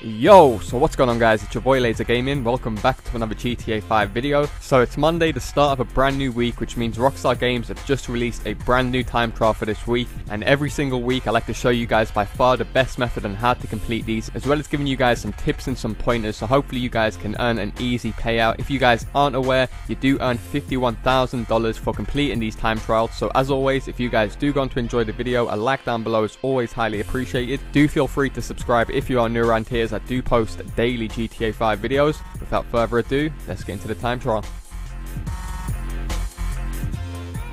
Yo, so what's going on guys, it's your boy LaazrGaming, welcome back to another GTA 5 video. So it's Monday, the start of a brand new week, which means Rockstar Games have just released a brand new time trial for this week. And every single week I like to show you guys by far the best method on how to complete these, as well as giving you guys some tips and some pointers, so hopefully you guys can earn an easy payout. If you guys aren't aware, you do earn $51,000 for completing these time trials. So as always, if you guys do go on to enjoy the video, a like down below is always highly appreciated. Do feel free to subscribe if you are new around here, as I do post daily GTA 5 videos. Without further ado, let's get into the time trial.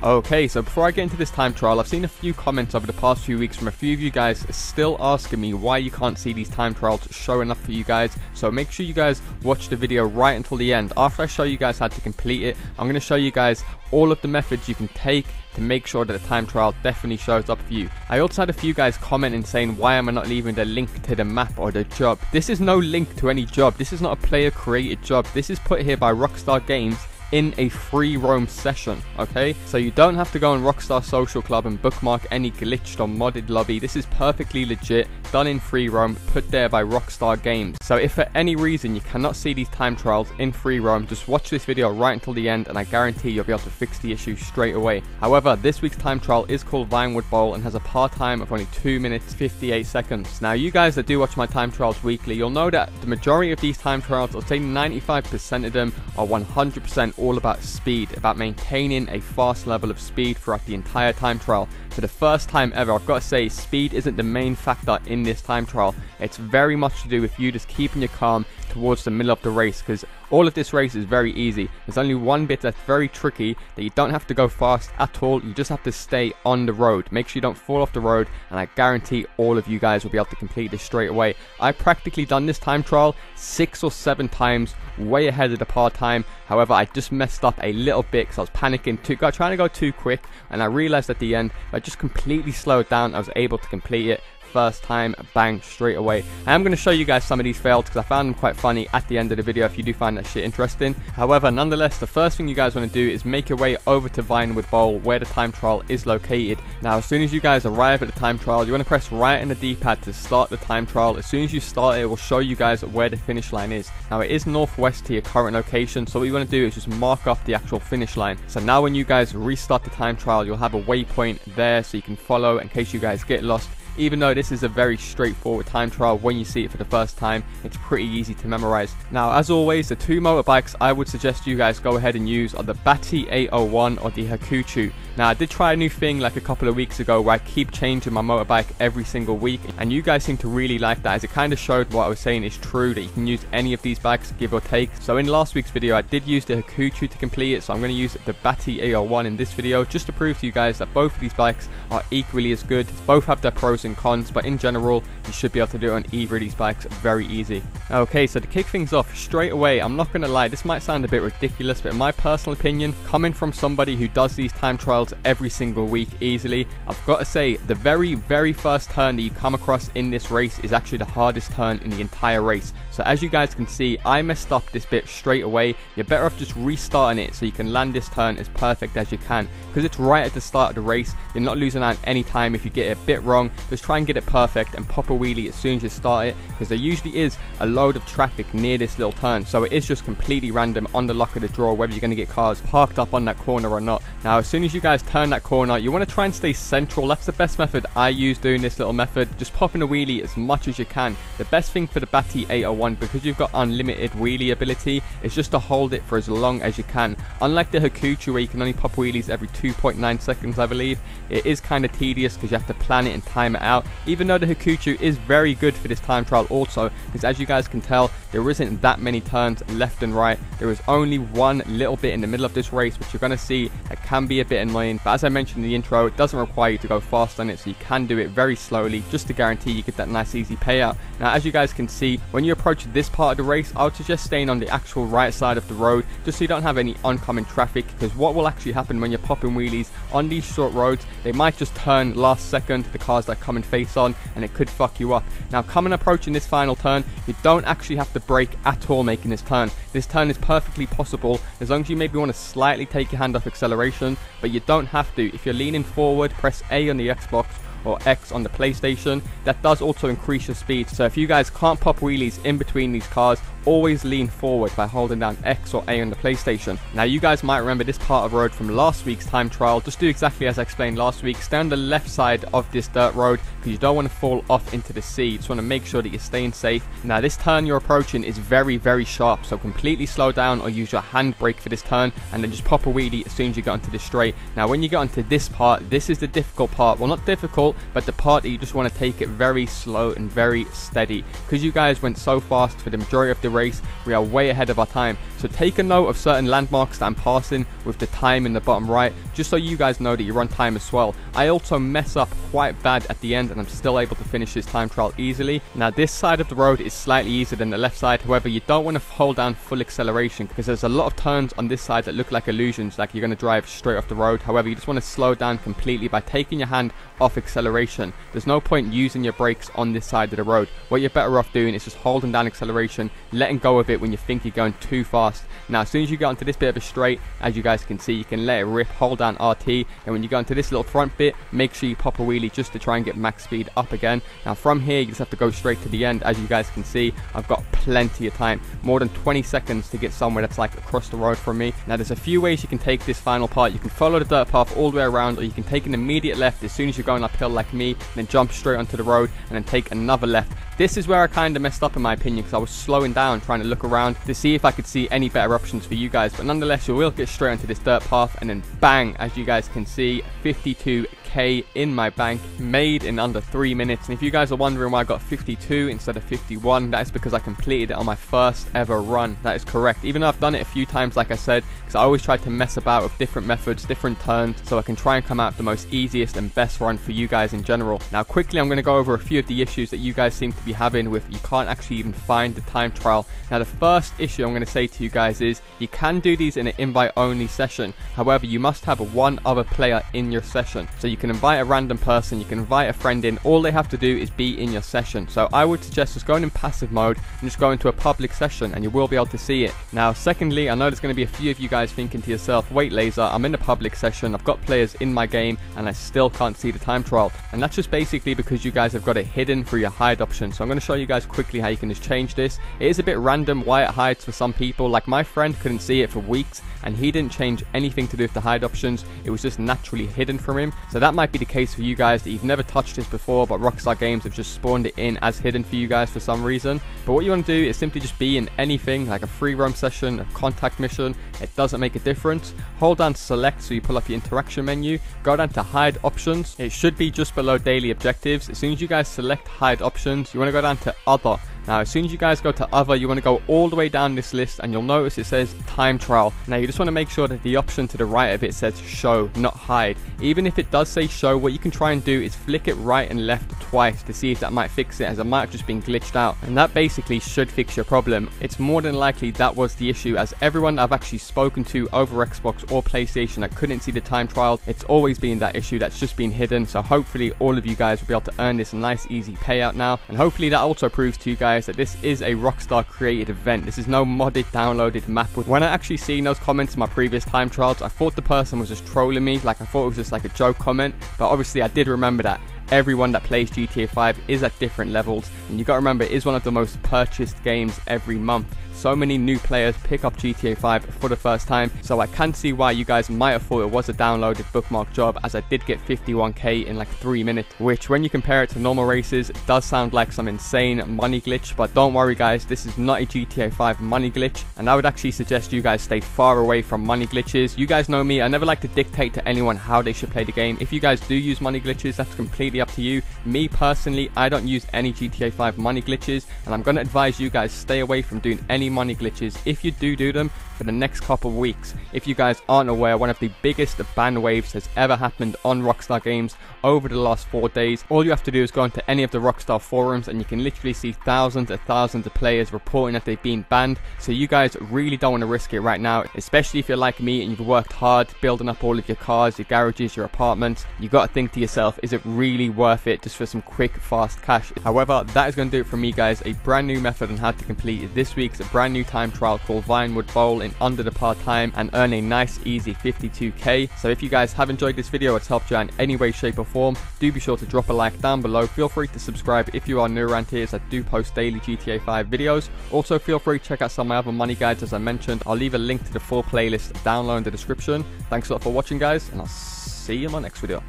Okay, so before I get into this time trial, I've seen a few comments over the past few weeks from a few of you guys still asking me why you can't see these time trials showing up for you guys. So make sure you guys watch the video right until the end. After I show you guys how to complete it, I'm going to show you guys all of the methods you can take to make sure that the time trial definitely shows up for you. I also had a few guys commenting saying, why am I not leaving the link to the map or the job? This is no link to any job. This is not a player created job. This is put here by Rockstar Games in a free roam session, okay? So you don't have to go on Rockstar Social Club and bookmark any glitched or modded lobby. This is perfectly legit, done in free roam, put there by Rockstar Games. So if for any reason you cannot see these time trials in free roam, just watch this video right until the end and I guarantee you'll be able to fix the issue straight away. However, this week's time trial is called Vinewood Bowl and has a par time of only 2 minutes 58 seconds. Now you guys that do watch my time trials weekly, you'll know that the majority of these time trials, I'll say 95% of them, are 100% all about speed, about maintaining a fast level of speed throughout the entire time trial. For the first time ever, I've got to say, speed isn't the main factor in this time trial. It's very much to do with you just keeping your calm towards the middle of the race, because all of this race is very easy. There's only one bit that's very tricky, that you don't have to go fast at all. You just have to stay on the road. Make sure you don't fall off the road, and I guarantee all of you guys will be able to complete this straight away. I've practically done this time trial 6 or 7 times, way ahead of the par time. However, I just messed up a little bit because I was panicking, trying to go too quick, and I realized at the end, if I just completely slowed down, I was able to complete it first time, bang, straight away. I am going to show you guys some of these fails because I found them quite funny at the end of the video if you do find that shit interesting. However, nonetheless, the first thing you guys want to do is make your way over to Vinewood Bowl, where the time trial is located. Now, as soon as you guys arrive at the time trial, you want to press right in the D-pad to start the time trial. As soon as you start it will show you guys where the finish line is. Now, it is northwest to your current location, so what you want to do is just mark off the actual finish line. So now when you guys restart the time trial, you'll have a waypoint there so you can follow in case you guys get lost. Even though this is a very straightforward time trial, when you see it for the first time, it's pretty easy to memorize. Now, as always, the 2 motorbikes I would suggest you guys go ahead and use are the Batty 801 or the Hakuchu. Now, I did try a new thing like a couple of weeks ago where I keep changing my motorbike every single week, and you guys seem to really like that, as it kind of showed what I was saying is true, that you can use any of these bikes, give or take. So in last week's video, I did use the Hakuchu to complete it, so I'm going to use the Batty 801 in this video, just to prove to you guys that both of these bikes are equally as good. Both have their pros and cons, but in general, you should be able to do it on either of these bikes very easy. Okay, so to kick things off straight away, I'm not going to lie, this might sound a bit ridiculous, but in my personal opinion, coming from somebody who does these time trials every single week easily, I've got to say the very first turn that you come across in this race is actually the hardest turn in the entire race. So as you guys can see, I messed up this bit straight away. You're better off just restarting it so you can land this turn as perfect as you can, because it's right at the start of the race. You're not losing out any time. If you get it a bit wrong, just try and get it perfect and pop a wheelie as soon as you start it, because there usually is a load of traffic near this little turn, so it is just completely random on the luck of the draw whether you're going to get cars parked up on that corner or not. Now, as soon as you guys turn that corner, you want to try and stay central. That's the best method I use doing this little method, just popping a wheelie as much as you can. The best thing for the Batty 801, because you've got unlimited wheelie ability, is just to hold it for as long as you can. Unlike the Hakuchu, where you can only pop wheelies every 2.9 seconds, I believe, it is kind of tedious because you have to plan it and time it out. Even though the Hakuchu is very good for this time trial also, because as you guys can tell, there isn't that many turns left and right. There is only one little bit in the middle of this race, which you're going to see that can be a bit annoying, but as I mentioned in the intro, it doesn't require you to go fast on it, so you can do it very slowly just to guarantee you get that nice easy payout. Now, as you guys can see, when you approach this part of the race, I would suggest staying on the actual right side of the road, just so you don't have any oncoming traffic, because what will actually happen when you're popping wheelies on these short roads, they might just turn last second, the cars that come in face on, and it could fuck you up. Now, coming approaching this final turn, you don't actually have to brake at all making this turn. This turn is perfectly possible as long as you maybe want to slightly take your hand off acceleration, but you don't have to. If you're leaning forward, press A on the Xbox, or X on the PlayStation. That does also increase your speed, so if you guys can't pop wheelies in between these cars, always lean forward by holding down X or A on the PlayStation. Now you guys might remember this part of road from last week's time trial. Just do exactly as I explained last week. Stay on the left side of this dirt road because you don't want to fall off into the sea. You just want to make sure that you're staying safe. Now this turn you're approaching is very sharp, so completely slow down or use your handbrake for this turn and then just pop a wheelie as soon as you get onto this straight. Now when you get onto this part, this is the difficult part. Well, not difficult, but the part that you just want to take it very slow and very steady. Because you guys went so fast for the majority of the race, we are way ahead of our time. So take a note of certain landmarks that I'm passing with the time in the bottom right, just so you guys know that you're on time as well. I also mess up quite bad at the end and I'm still able to finish this time trial easily. Now this side of the road is slightly easier than the left side, however you don't want to hold down full acceleration because there's a lot of turns on this side that look like illusions, like you're going to drive straight off the road. However, you just want to slow down completely by taking your hand off acceleration. There's no point using your brakes on this side of the road. What you're better off doing is just holding down acceleration, letting go of it when you think you're going too fast. Now as soon as you get onto this bit of a straight, as you guys can see, you can let it rip, hold down RT, and when you go into this little front bit, make sure you pop a wheelie just to try and get max speed up again. Now from here you just have to go straight to the end. As you guys can see, I've got plenty of time, more than 20 seconds to get somewhere that's like across the road from me. Now there's a few ways you can take this final part. You can follow the dirt path all the way around, or you can take an immediate left as soon as you're going uphill like me, then jump straight onto the road and then take another left. This is where I kind of messed up in my opinion, because I was slowing down trying to look around to see if I could see any better options for you guys, but nonetheless you will get straight onto this dirt path and then bang, as you guys can see, 52k in my bank, made in under 3 minutes. And if you guys are wondering why I got 52 instead of 51, that is because I completed it on my first ever run. That is correct, even though I've done it a few times like I said, because I always try to mess about with different methods, different turns, so I can try and come out with the most easiest and best run for you guys in general. Now quickly I'm going to go over a few of the issues that you guys seem to be having with you can't actually even find the time trial. Now the first issue I'm going to say to you guys is you can do these in an invite only session, however you must have one other player in your session. So you can invite a random person, you can invite a friend in, all they have to do is be in your session. So I would suggest just going in passive mode and just go into a public session and you will be able to see it. Now secondly, I know there's going to be a few of you guys thinking to yourself, wait Laser, I'm in a public session, I've got players in my game and I still can't see the time trial. And that's just basically because you guys have got it hidden through your hide option. So I'm going to show you guys quickly how you can just change this. It is a bit random why it hides for some people. Like my friend couldn't see it for weeks and he didn't change anything to do with the hide options. It was just naturally hidden from him. So that might be the case for you guys that you've never touched this before, but Rockstar Games have just spawned it in as hidden for you guys for some reason. But what you want to do is simply just be in anything like a free roam session, a contact mission. It doesn't make a difference. Hold down to select so you pull up your interaction menu, go down to hide options. It should be just below daily objectives. As soon as you guys select hide options, you want to go down to other. Now as soon as you guys go to other, you want to go all the way down this list and you'll notice it says time trial. Now you just want to make sure that the option to the right of it says show, not hide. Even if it does say show, what you can try and do is flick it right and left twice to see if that might fix it, as it might have just been glitched out, and that basically should fix your problem. It's more than likely that was the issue, as everyone I've actually spoken to over Xbox or PlayStation that couldn't see the time trial, it's always been that issue that's just been hidden. So hopefully all of you guys will be able to earn this nice easy payout now, and hopefully that also proves to you guys that this is a Rockstar created event. This is no modded downloaded map. When I actually seen those comments in my previous time trials, I thought the person was just trolling me, like I thought it was just like a joke comment, but obviously I did remember that everyone that plays GTA 5 is at different levels, and you got to remember it is one of the most purchased games every month. So many new players pick up GTA 5 for the first time, so I can see why you guys might have thought it was a downloaded bookmark job, as I did get 51k in like 3 minutes, which when you compare it to normal races, it does sound like some insane money glitch. But don't worry guys, this is not a GTA 5 money glitch, and I would actually suggest you guys stay far away from money glitches. You guys know me, I never like to dictate to anyone how they should play the game. If you guys do use money glitches, that's completely up to you. Me personally, I don't use any GTA 5 money glitches, and I'm going to advise you guys stay away from doing any money glitches if you do them for the next couple of weeks. If you guys aren't aware, one of the biggest ban waves has ever happened on Rockstar Games over the last 4 days. All you have to do is go into any of the Rockstar forums and you can literally see thousands and thousands of players reporting that they've been banned. So you guys really don't want to risk it right now, especially if you're like me and you've worked hard building up all of your cars, your garages, your apartments. You got to think to yourself, is it really worth it just for some quick fast cash? However, that is going to do it for me guys. A brand new method on how to complete this week's brand new time trial called Vinewood Bowl in under the par time and earn a nice easy 52k. So if you guys have enjoyed this video, it's helped you out in any way, shape or form, do be sure to drop a like down below. Feel free to subscribe if you are new around here, as I do post daily GTA 5 videos. Also feel free to check out some of my other money guides as I mentioned. I'll leave a link to the full playlist down low in the description. Thanks a lot for watching guys, and I'll see you in my next video.